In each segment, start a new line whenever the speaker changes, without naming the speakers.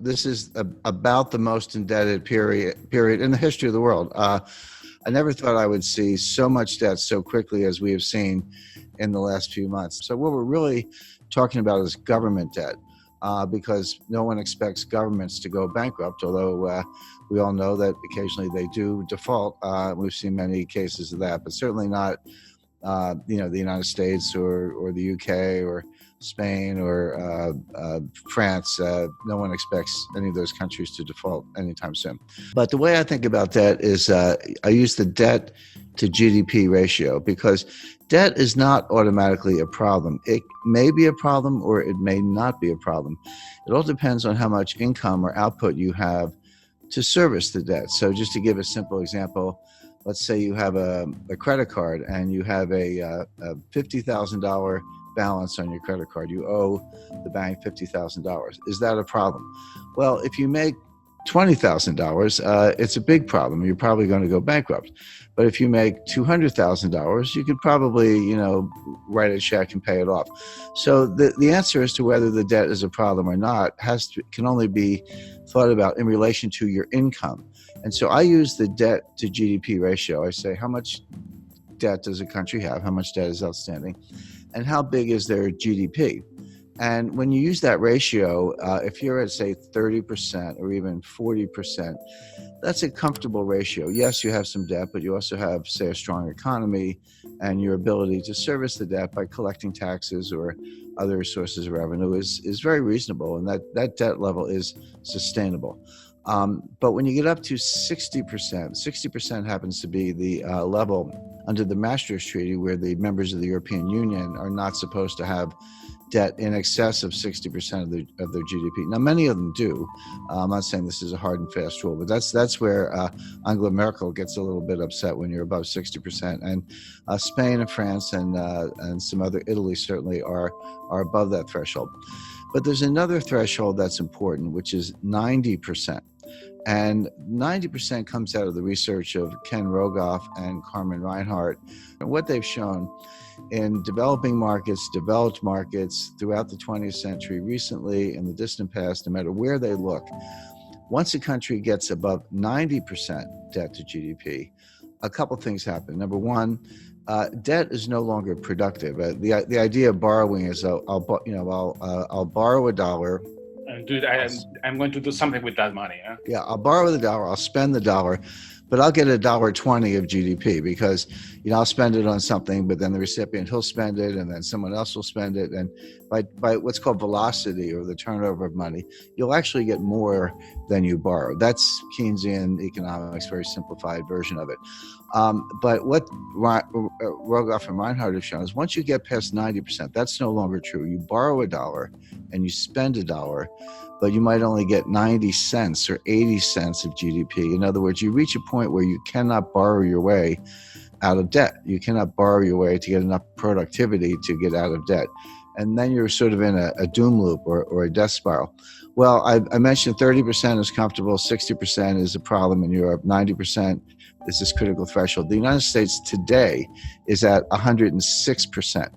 this is about the most indebted period in the history of the world. I never thought I would see so much debt so quickly as we have seen in the last few months. So what we're really talking about is government debt, because no one expects governments to go bankrupt, although we all know that occasionally they do default. We've seen many cases of that, but certainly not the United States or the UK or Spain or France. No one expects any of those countries to default anytime soon. But the way I think about debt is I use the debt to GDP ratio, because debt is not automatically a problem. It may be a problem or it may not be a problem. It all depends on how much income or output you have to service the debt. So just to give a simple example, let's say you have a credit card and you have a $50,000 balance on your credit card. You owe the bank $50,000. Is that a problem? Well, if you make $20,000, it's a big problem. You're probably going to go bankrupt. But if you make $200,000, you could probably, write a check and pay it off. So the answer as to whether the debt is a problem or not can only be thought about in relation to your income. And so I use the debt to GDP ratio. I say, how much debt does a country have? How much debt is outstanding? And how big is their GDP? And when you use that ratio, if you're at, say, 30% or even 40%, that's a comfortable ratio. Yes, you have some debt, but you also have, say, a strong economy and your ability to service the debt by collecting taxes or other sources of revenue is very reasonable, and that debt level is sustainable. But when you get up to 60% happens to be the level under the Maastricht Treaty, where the members of the European Union are not supposed to have debt in excess of 60% of their GDP. Now, many of them do. I'm not saying this is a hard and fast rule, but that's where Angela Merkel gets a little bit upset when you're above 60%. And Spain and France and some other, Italy certainly are above that threshold. But there's another threshold that's important, which is 90%. And 90% comes out of the research of Ken Rogoff and Carmen Reinhart. And what they've shown in developing markets, developed markets throughout the 20th century, recently, in the distant past, no matter where they look, once a country gets above 90% debt to GDP, a couple things happen. Number one, debt is no longer productive. The idea of borrowing is I'll borrow $1.
I'm going to do something with that money. Huh?
Yeah, I'll borrow the $1, I'll spend the $1, but I'll get $1.20 of GDP because, I'll spend it on something, but then the recipient, he'll spend it, and then someone else will spend it. And by what's called velocity, or the turnover of money, you'll actually get more than you borrow. That's Keynesian economics, very simplified version of it. But what Rogoff and Reinhart have shown is once you get past 90%, that's no longer true. You borrow $1 and you spend $1, but you might only get 90 cents or 80 cents of GDP. In other words, you reach a point where you cannot borrow your way out of debt. You cannot borrow your way to get enough productivity to get out of debt. And then you're sort of in a doom loop or a death spiral. Well, I mentioned 30% is comfortable, 60% is a problem in Europe, 90% is this critical threshold. The United States today is at 106%.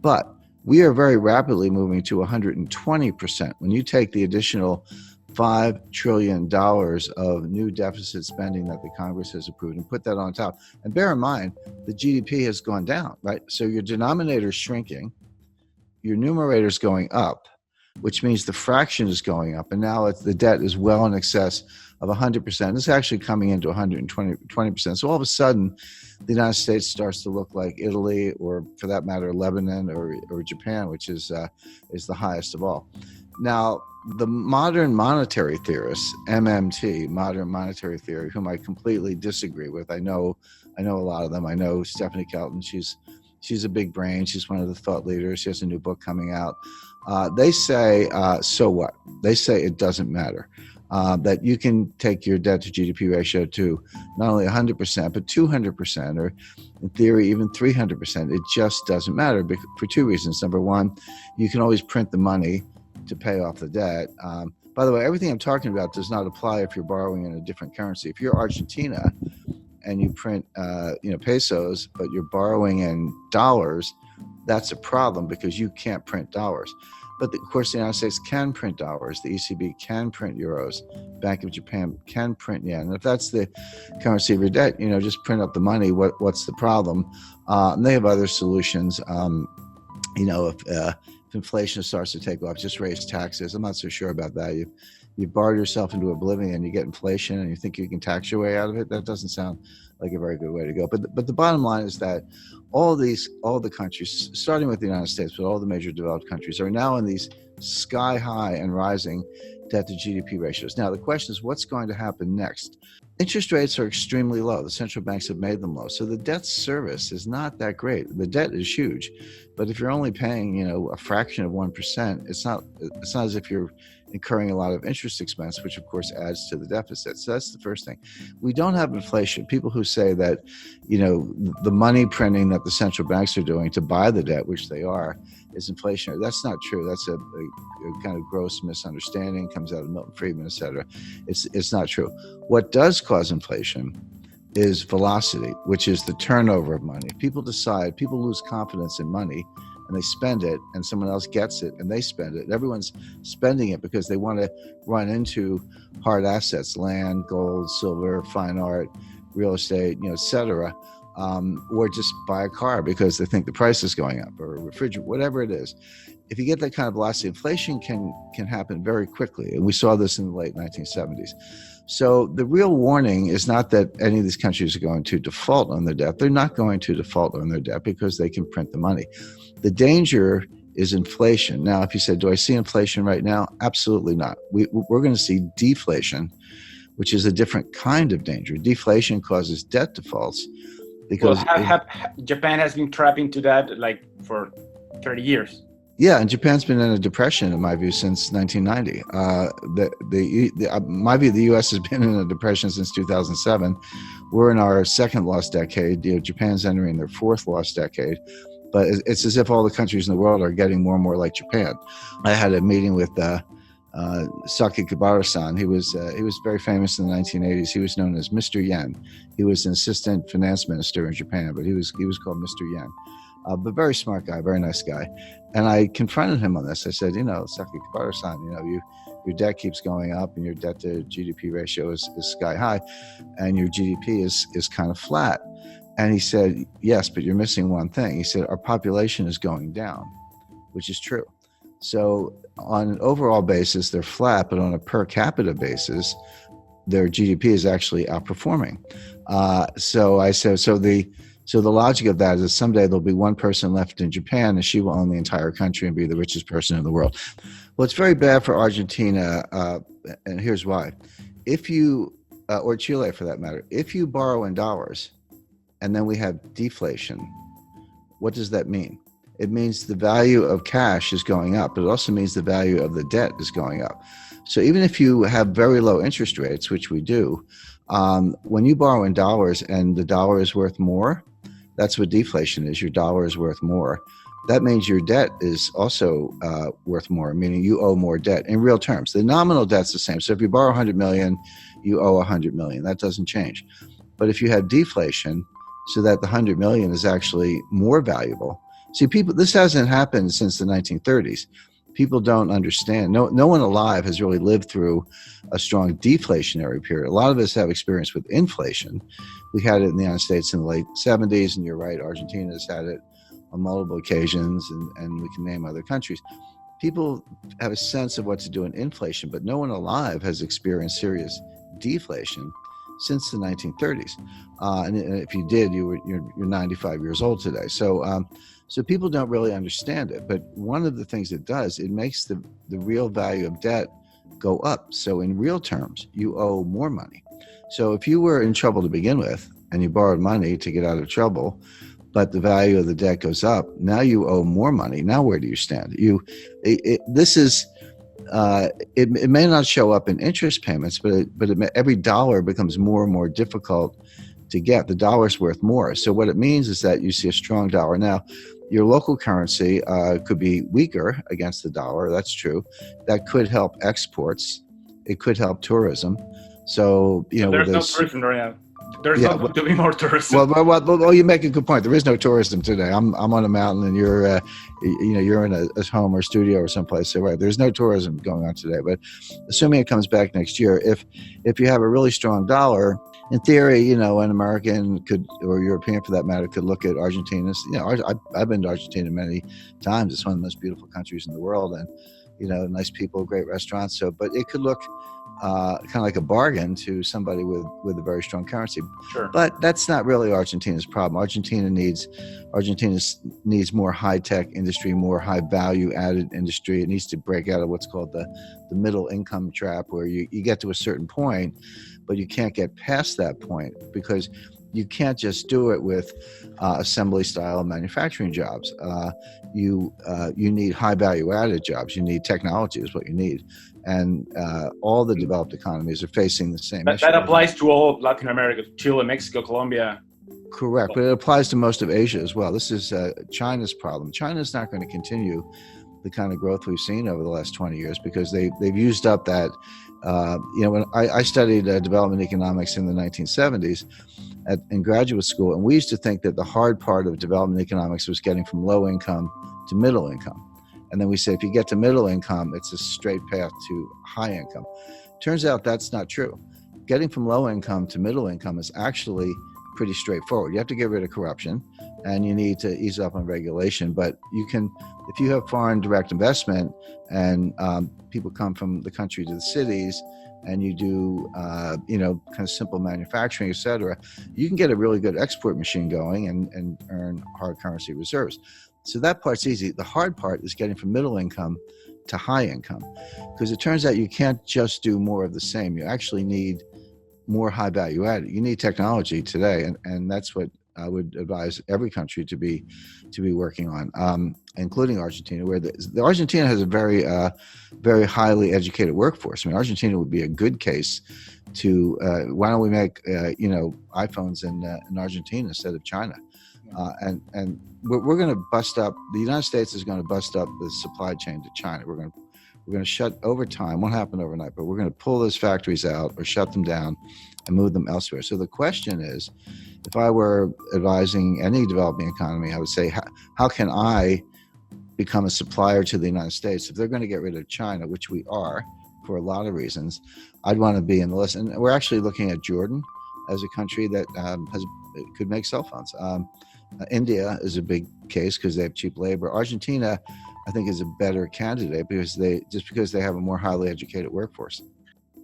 But we are very rapidly moving to 120%. When you take the additional $5 trillion of new deficit spending that the Congress has approved and put that on top, and bear in mind, the GDP has gone down, right? So your denominator is shrinking, your numerator is going up, which means the fraction is going up, and now the debt is well in excess of 100%. It's actually coming into 120%. So all of a sudden, the United States starts to look like Italy, or for that matter, Lebanon or Japan, which is the highest of all. Now, the modern monetary theorists, MMT, modern monetary theory, whom I completely disagree with. I know a lot of them. I know Stephanie Kelton. She's a big brain. She's one of the thought leaders. She has a new book coming out. They say, so what? They say it doesn't matter. That you can take your debt to GDP ratio to not only 100%, but 200%, or in theory, even 300%. It just doesn't matter for two reasons. Number one, you can always print the money to pay off the debt. By the way, everything I'm talking about does not apply if you're borrowing in a different currency. If you're Argentina and you print pesos, but you're borrowing in dollars, that's a problem because you can't print dollars. But of course, the United States can print dollars. The ECB can print euros. Bank of Japan can print yen. And if that's the currency of your debt, just print up the money. What's the problem? And they have other solutions. If inflation starts to take off, just raise taxes. I'm not so sure about that. You've borrowed yourself into oblivion. You get inflation, and you think you can tax your way out of it. That doesn't sound like a very good way to go. But the bottom line is that all the countries, starting with the United States, but all the major developed countries, are now in these sky high and rising debt to GDP ratios. Now the question is, what's going to happen next? Interest rates are extremely low. The central banks have made them low. So the debt service is not that great. The debt is huge, but if you're only paying, a fraction of 1%, it's not as if you're incurring a lot of interest expense, which of course adds to the deficit. So that's the first thing. We don't have inflation. People who say that, the money printing that the central banks are doing to buy the debt, which they are, is inflationary. That's not true. That's a kind of gross misunderstanding, comes out of Milton Friedman, et cetera. It's not true. What does cause inflation is velocity, which is the turnover of money. People lose confidence in money, and they spend it, and someone else gets it and they spend it. Everyone's spending it because they want to run into hard assets, land, gold, silver, fine art, real estate, et cetera, or just buy a car because they think the price is going up, or a refrigerator, whatever it is. If you get that kind of velocity, inflation can happen very quickly. And we saw this in the late 1970s. So the real warning is not that any of these countries are going to default on their debt. They're not going to default on their debt because they can print the money. The danger is inflation. Now, if you said, do I see inflation right now? Absolutely not. We're going to see deflation, which is a different kind of danger. Deflation causes debt defaults because
Japan has been trapped into that for 30 years.
Yeah, and Japan's been in a depression, in my view, since 1990. My view, the U.S. has been in a depression since 2007. We're in our second lost decade. Japan's entering their fourth lost decade. But it's as if all the countries in the world are getting more and more like Japan. I had a meeting with Sakakibara-san. He was very famous in the 1980s. He was known as Mr. Yen. He was an assistant finance minister in Japan, but he was called Mr. Yen. But very smart guy, very nice guy. And I confronted him on this. I said, Sakakibara-san, your debt keeps going up and your debt to GDP ratio is sky high and your GDP is kind of flat. And he said, yes, but you're missing one thing. He said, our population is going down, which is true. So on an overall basis, they're flat, but on a per capita basis, their GDP is actually outperforming. So I said, so the logic of that is someday there'll be one person left in Japan and she will own the entire country and be the richest person in the world. Well, it's very bad for Argentina, and here's why. If you, or Chile for that matter, if you borrow in dollars and then we have deflation, what does that mean? It means the value of cash is going up, but it also means the value of the debt is going up. So even if you have very low interest rates, which we do, when you borrow in dollars and the dollar is worth more, that's what deflation is. Your dollar is worth more. That means your debt is also worth more, meaning you owe more debt in real terms. The nominal debt's the same. So if you borrow 100 million, you owe 100 million. That doesn't change. But if you have deflation, so that the 100 million is actually more valuable. See, this hasn't happened since the 1930s. People don't understand. No one alive has really lived through a strong deflationary period. A lot of us have experience with inflation. We had it in the United States in the late 70s, and you're right, Argentina's had it on multiple occasions, and we can name other countries. People have a sense of what to do in inflation, but no one alive has experienced serious deflation since the 1930s. And if you did, you're 95 years old today. So people don't really understand it. But one of the things it does, it makes the real value of debt go up. So in real terms, you owe more money. So if you were in trouble to begin with and you borrowed money to get out of trouble, but the value of the debt goes up, now you owe more money. Now where do you stand? It may not show up in interest payments, but every dollar becomes more and more difficult to get. The dollar's worth more. So what it means is that you see a strong dollar. Now, your local currency could be weaker against the dollar. That's true. That could help exports. It could help tourism. So,
there's no tourism right now. There's
Yeah,
not going to be more tourism.
well, you make a good point. There is no tourism today. I'm on a mountain, and you're in a home or studio or someplace. So right, there's no tourism going on today. But assuming it comes back next year, if you have a really strong dollar, in theory, an American could, or European for that matter, could look at Argentina. I've been to Argentina many times. It's one of the most beautiful countries in the world, and nice people, great restaurants. So, but it could look kind of like a bargain to somebody with a very strong currency.
Sure.
But that's not really Argentina's problem. Argentina needs more high-tech industry, more high-value-added industry. It needs to break out of what's called the middle income trap, where you get to a certain point, but you can't get past that point because you can't just do it with assembly style manufacturing jobs. You need high value added jobs. You need technology is what you need. And all the developed economies are facing the same issue.
That applies to all of Latin America, Chile, Mexico, Colombia.
Correct, but it applies to most of Asia as well. This is China's problem. China's not going to continue the kind of growth we've seen over the last 20 years because they've used up that. When I studied development economics in the 1970s in graduate school, and we used to think that the hard part of development economics was getting from low income to middle income. And then we say if you get to middle income, it's a straight path to high income. Turns out that's not true. Getting from low income to middle income is actually pretty straightforward. You have to get rid of corruption and you need to ease up on regulation. But you can, if you have foreign direct investment and people come from the country to the cities and you do, kind of simple manufacturing, et cetera, you can get a really good export machine going and earn hard currency reserves. So that part's easy. The hard part is getting from middle income to high income, because it turns out you can't just do more of the same. You actually need more high value added. You need technology today, and that's what I would advise every country to be working on, including Argentina, where the Argentina has a very very highly educated workforce. I mean, Argentina would be a good case to why don't we make iPhones in Argentina instead of China, and we're going to bust up. The United States is going to bust up the supply chain to China. We're going to shut over time. Won't happen overnight, but we're going to pull those factories out or shut them down and move them elsewhere. So the question is, if I were advising any developing economy, I would say, how can I become a supplier to the United States? If they're going to get rid of China, which we are for a lot of reasons, I'd want to be in the list. And we're actually looking at Jordan as a country that could make cell phones. India is a big case because they have cheap labor. Argentina, I think, is a better candidate because they have a more highly educated workforce.